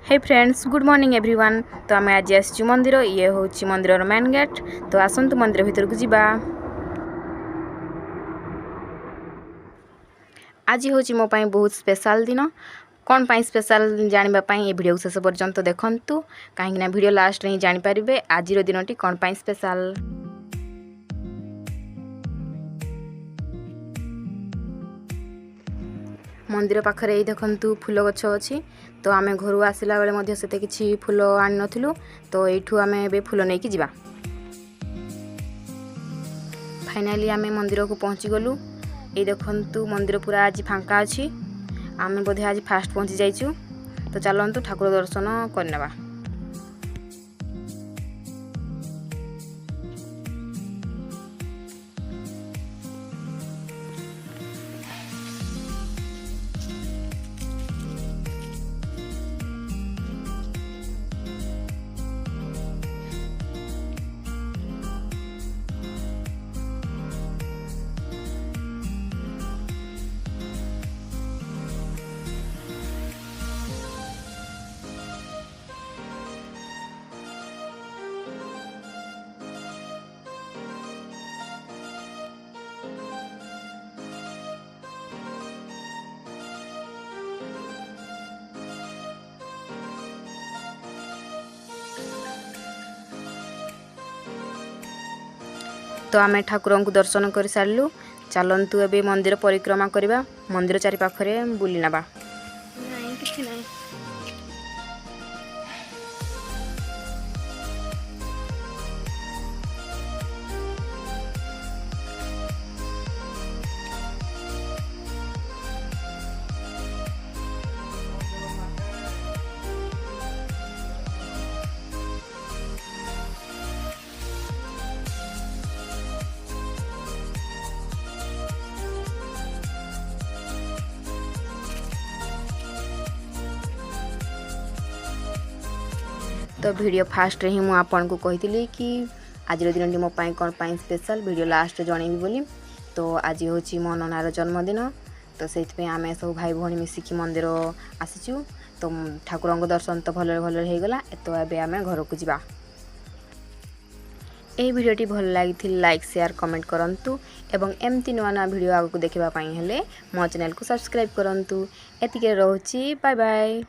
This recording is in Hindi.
हे फ्रेंड्स गुड मॉर्निंग एवरीवन। तो आम आज आसचु मंदिर ये हूँ मंदिर मेन गेट। तो आसतु मंदिर भितर को जीवा। आज हूँ मो पाई बहुत स्पेशल दिन। कौन पाई स्पेशल जानापी ये वीडियो शेष पर्यंत देखंतु कहीं वीडियो लास्ट में जानीपारे आज दिन टी कौन पाई स्पेशल। मंदिर पाखरे ये देखंतु फूल गछ अच्छी। तो आम घर आसला बेले से किसी फूल आनी नथिलु। तो यू आम ए फूल नहीं कि फाइनाली आम मंदिर को पहुँची गलु। ये देखंतु मंदिर पूरा आज फांका अच्छी। आम बोधे आज फास्ट पहुँची जाइचु। तो चलतु ठाकुर दर्शन करनेबा। तो आम ठाकुर को दर्शन कर सारू। चलतु ए मंदिर परिक्रमा करवा। मंदिर चारिपाखे बुली नवा। तो वीडियो फास्ट ही मुझे आपन को कही कि आज दिन मो पाई कौन पाई स्पेशल वीडियो लास्ट जनइबी बोली। तो आज हूँ मो ननार जन्मदिन। तो से आम सब भाई भौणी मिसिकी मंदिर आसीचु। तो ठाकुर को दर्शन तो भल भल होगला। तो ए आम घर को जीवा। यह वीडियोटी भल लगी लाइक शेयर कमेंट करंतु एवं एमती नुआ नुआ वीडियो आगु देखापी हेले मो चैनल को सब्सक्राइब करंतु। एतिके रहउची बाय बाय।